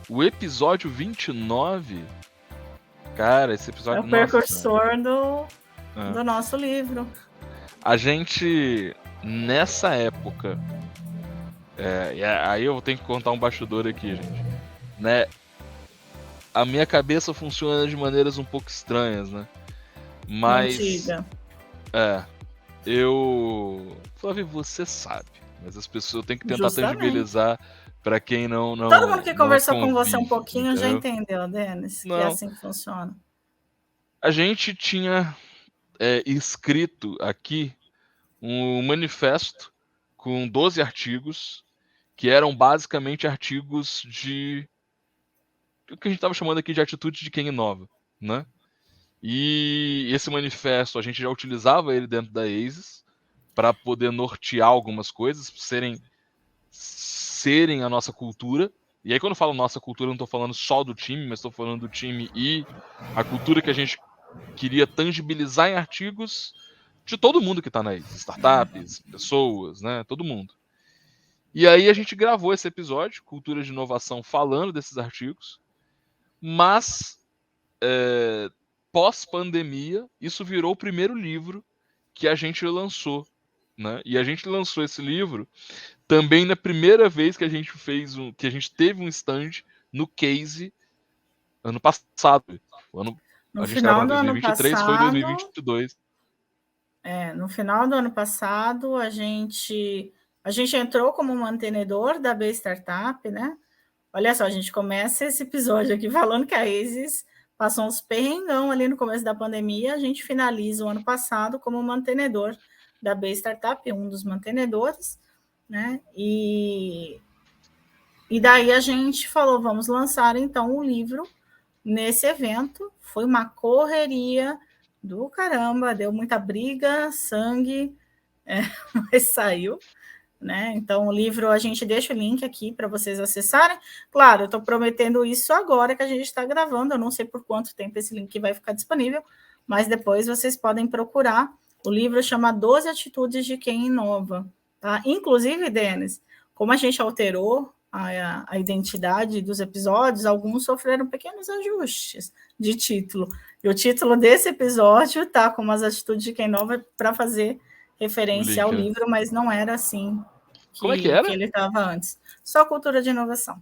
O episódio 29, cara, esse É episódio... o precursor do nosso livro. A gente, nessa época... aí eu tenho que contar um bastidor aqui, gente. Né? A minha cabeça funciona de maneiras um pouco estranhas, né? Mas... Flávio, você sabe. Mas as pessoas têm que tentar tangibilizar pra quem não Todo mundo que conversou convive, com você um pouquinho, entendeu? Já entendeu, Denis, que é assim que funciona. A gente tinha escrito aqui um manifesto com 12 artigos, que eram basicamente artigos de o que a gente estava chamando aqui de atitude de quem inova, né? E esse manifesto, a gente já utilizava ele dentro da ASIS para poder nortear algumas coisas, serem a nossa cultura. E aí, quando eu falo nossa cultura, eu não estou falando só do time, mas estou falando do time e a cultura que a gente queria tangibilizar em artigos de todo mundo que está na ASIS, startups, pessoas, né? Todo mundo. E aí a gente gravou esse episódio, Cultura de Inovação, falando desses artigos, mas pós-pandemia, isso virou o primeiro livro que a gente lançou, né? E a gente lançou esse livro também na primeira vez que a gente que a gente teve um stand no Case ano passado. No a gente está gravando final em do ano 2023, foi passado, 2022. No final do ano passado, a gente entrou como mantenedor da B Startup, né? Olha só, a gente começa esse episódio aqui falando que a ASIS passou uns perrengão ali no começo da pandemia, a gente finaliza o ano passado como mantenedor da B Startup, um dos mantenedores, né? E daí a gente falou, vamos lançar então o livro nesse evento. Foi uma correria do caramba, deu muita briga, sangue, mas saiu. Né? Então, o livro, a gente deixa o link aqui para vocês acessarem. Claro, eu estou prometendo isso agora que a gente está gravando, eu não sei por quanto tempo esse link vai ficar disponível, mas depois vocês podem procurar. O livro chama 12 Atitudes de Quem Inova. Tá? Inclusive, Denis, como a gente alterou a identidade dos episódios, alguns sofreram pequenos ajustes de título. E o título desse episódio está como as atitudes de quem inova para fazer referência ao livro, mas não era assim Como é que era? que ele estava antes. Só cultura de inovação.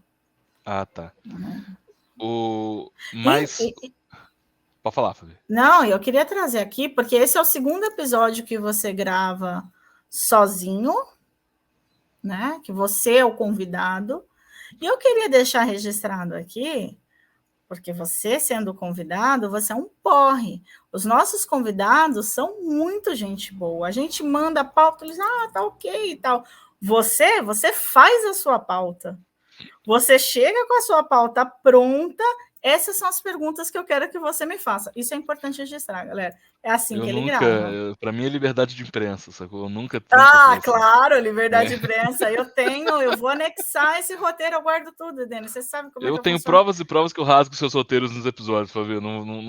Ah, tá. Mas... Pode falar, Fabi. Não, eu queria trazer aqui, porque esse é o segundo episódio que você grava sozinho, né? Que você é o convidado. E eu queria deixar registrado aqui, porque você, sendo convidado, você é um porre. Os nossos convidados são muito gente boa. A gente manda a pauta, eles, tá ok e tal. Você faz a sua pauta. Você chega com a sua pauta pronta. Essas são as perguntas que eu quero que você me faça. Isso é importante registrar, galera. É assim que ele grava. Para mim é liberdade de imprensa, sacou? Eu nunca claro, liberdade de imprensa. Eu vou anexar esse roteiro, eu guardo tudo, Denis. Você sabe como é que eu tenho provas e provas que eu rasgo seus roteiros nos episódios, Fabio.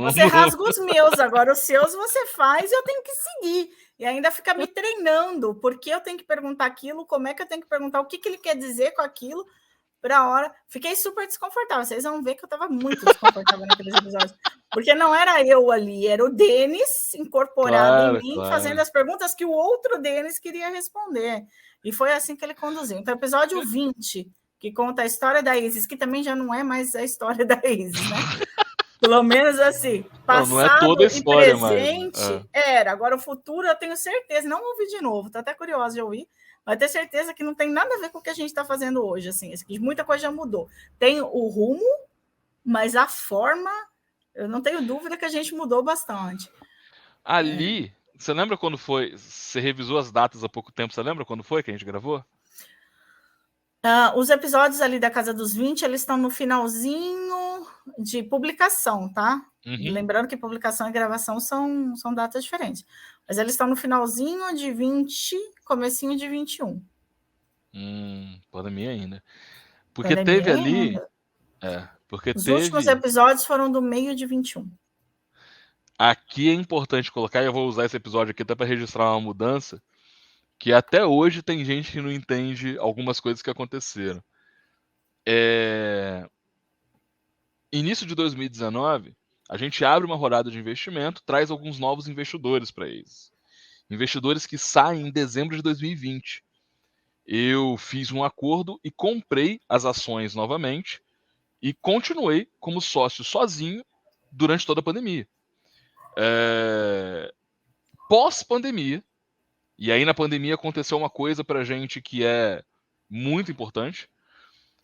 Você rasga os meus, agora os seus você faz e eu tenho que seguir. E ainda fica me treinando, porque eu tenho que perguntar aquilo, como é que eu tenho que perguntar, o que ele quer dizer com aquilo, para a hora. Fiquei super desconfortável. Vocês vão ver que eu estava muito desconfortável naqueles episódios. Porque não era eu ali, era o Denis incorporado em mim, fazendo as perguntas que o outro Denis queria responder. E foi assim que ele conduziu. Então, episódio 20, que conta a história da Isis, que também já não é mais a história da Isis, né? Pelo menos assim, passado não é toda a história, e presente era. Agora o futuro eu tenho certeza, não ouvi de novo, estou até curiosa de ouvir, mas ter certeza que não tem nada a ver com o que a gente está fazendo hoje, assim, muita coisa já mudou. Tem o rumo, mas a forma, eu não tenho dúvida que a gente mudou bastante. Ali, você lembra quando foi? Você revisou as datas há pouco tempo, você lembra quando foi que a gente gravou? Os episódios ali da Casa dos 20, eles estão no finalzinho de publicação, tá? Lembrando que publicação e gravação são datas diferentes. Mas eles estão no finalzinho de 20, comecinho de 21. Pandemia ainda. Porque teve ali... Os últimos episódios foram do meio de 21. Aqui é importante colocar, e eu vou usar esse episódio aqui até para registrar uma mudança, que até hoje tem gente que não entende algumas coisas que aconteceram. início de 2019, a gente abre uma rodada de investimento, traz alguns novos investidores para eles. Investidores que saem em dezembro de 2020. Eu fiz um acordo e comprei as ações novamente e continuei como sócio sozinho durante toda a pandemia. Pós-pandemia, e aí na pandemia aconteceu uma coisa para a gente que é muito importante.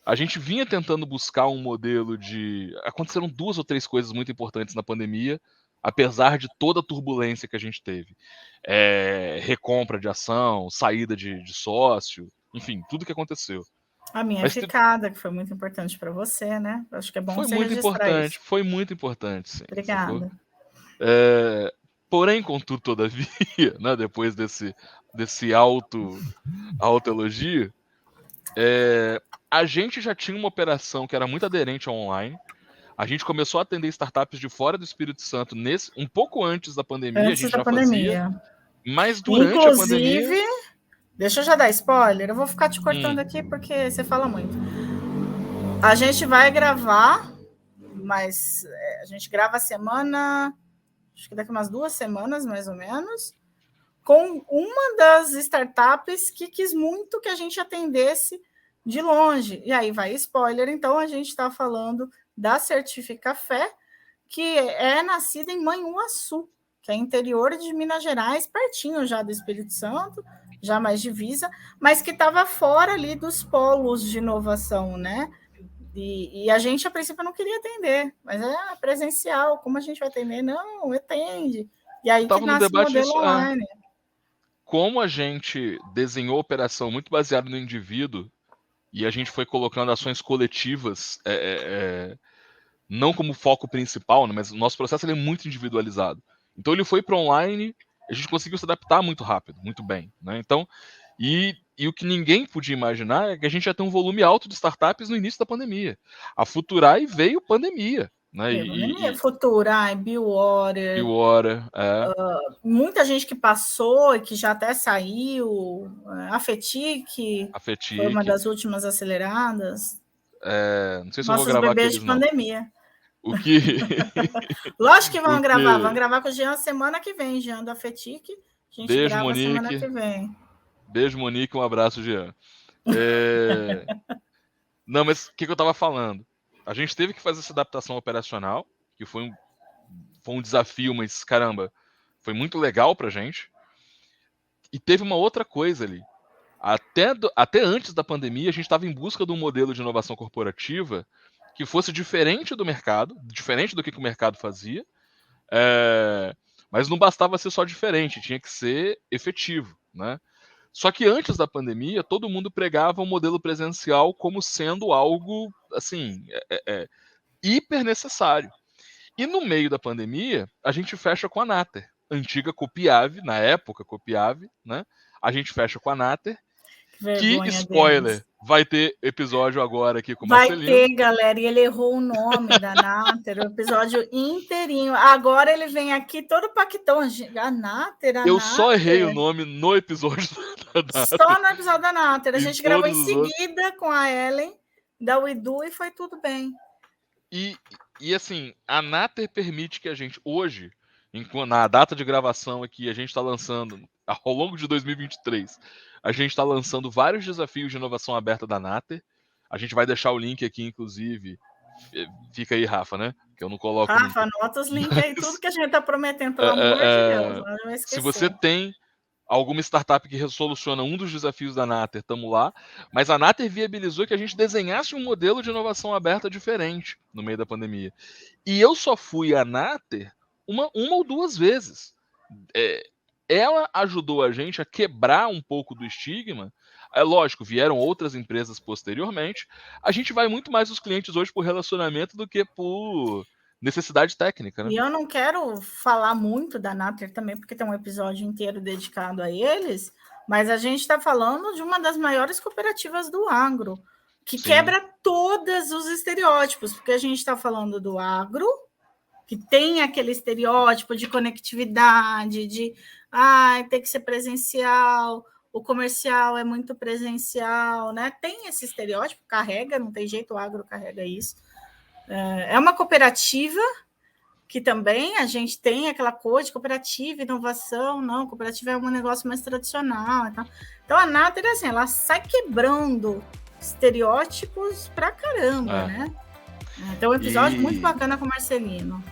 A gente vinha tentando buscar um modelo de. Aconteceram 2 ou 3 coisas muito importantes na pandemia, apesar de toda a turbulência que a gente teve. Recompra de ação, saída de sócio, enfim, tudo que aconteceu. A minha Mas ficada, que foi muito importante para você, né? Acho que é bom você registrar isso. foi muito importante, sim. Obrigada. Porém, contudo, todavia, né, depois desse auto-elogio, a gente já tinha uma operação que era muito aderente ao online. A gente começou a atender startups de fora do Espírito Santo um pouco antes da pandemia, a Antes gente da já pandemia. fazia, mas durante a Inclusive, pandemia... deixa eu já dar spoiler, eu vou ficar te cortando aqui porque você fala muito. A gente vai gravar, mas a gente grava a semana, acho que daqui umas 2 semanas, mais ou menos, com uma das startups que quis muito que a gente atendesse de longe. E aí vai spoiler, então a gente está falando da Certificafé, que é nascida em Manhuaçu, que é interior de Minas Gerais, pertinho já do Espírito Santo, já mais divisa, mas que estava fora ali dos polos de inovação, né? E a gente, a princípio, não queria atender, mas é presencial, como a gente vai atender? Não, atende. E aí que Estava no nasce o debate modelo isso, online. como a gente desenhou a operação muito baseado no indivíduo e a gente foi colocando ações coletivas, não como foco principal, né, mas o nosso processo ele é muito individualizado. Então ele foi para online, a gente conseguiu se adaptar muito rápido, muito bem, né? Então, e o que ninguém podia imaginar é que a gente ia ter um volume alto de startups no início da pandemia. A Futurai veio pandemia, né? Futurai, Billwater, Hora, muita gente que passou e que já até saiu, a FETIC, a foi uma FETIC. das últimas aceleradas. Não sei se eu vou Nossos gravar bebês aqueles, de não. pandemia. O que. Lógico que vão gravar com o Jean semana que vem, Jean da FETIC. A gente Beijo, grava Monique. semana que vem. Beijo, Monique, um abraço, Jean. Não, mas o que eu estava falando? A gente teve que fazer essa adaptação operacional, que foi um desafio, mas caramba, foi muito legal pra gente. E teve uma outra coisa ali. Até antes da pandemia, a gente estava em busca de um modelo de inovação corporativa que fosse diferente do mercado, diferente do que o mercado fazia, mas não bastava ser só diferente, tinha que ser efetivo, né? Só que antes da pandemia, todo mundo pregava o modelo presencial como sendo algo, assim, hiper necessário. E no meio da pandemia, a gente fecha com a Nater, antiga Copiave, na época Copiave, né? A gente fecha com a Nater, que, spoiler, deles. Vai ter episódio agora aqui com o Marcelino. Vai ter, galera, e ele errou o nome da Nater, o episódio inteirinho. Agora ele vem aqui todo pactão. A Nater, Eu só errei o nome no episódio da Nater. Só no episódio da Nater. A gente gravou em seguida outros. Com a Ellen, da Uidu, e foi tudo bem. E assim, a Nater permite que a gente, hoje, na data de gravação aqui, a gente está lançando, ao longo de 2023, a gente está lançando vários desafios de inovação aberta da Nater. A gente vai deixar o link aqui, inclusive. Fica aí, Rafa, né? Que eu não coloco. Rafa, anota os links aí, tudo que a gente está prometendo, pelo amor de Deus. Não vai esquecer. Se você tem alguma startup que resoluciona um dos desafios da Nater, estamos lá. Mas a Nater viabilizou que a gente desenhasse um modelo de inovação aberta diferente no meio da pandemia. E eu só fui à Nater uma ou 2 vezes. Ela ajudou a gente a quebrar um pouco do estigma. Lógico, vieram outras empresas posteriormente. A gente vai muito mais nos clientes hoje por relacionamento do que por necessidade técnica, né? E eu não quero falar muito da Nater também, porque tem um episódio inteiro dedicado a eles, mas a gente está falando de uma das maiores cooperativas do agro, que Sim. quebra todos os estereótipos, porque a gente está falando do agro, que tem aquele estereótipo de conectividade, de tem que ser presencial, o comercial é muito presencial, né? Tem esse estereótipo, carrega, não tem jeito, o agro carrega isso. É uma cooperativa que também a gente tem aquela coisa de cooperativa, inovação, não, cooperativa é um negócio mais tradicional. Então a Nathalie, assim, ela sai quebrando estereótipos pra caramba, né? Então, um episódio muito bacana com o Marcelino.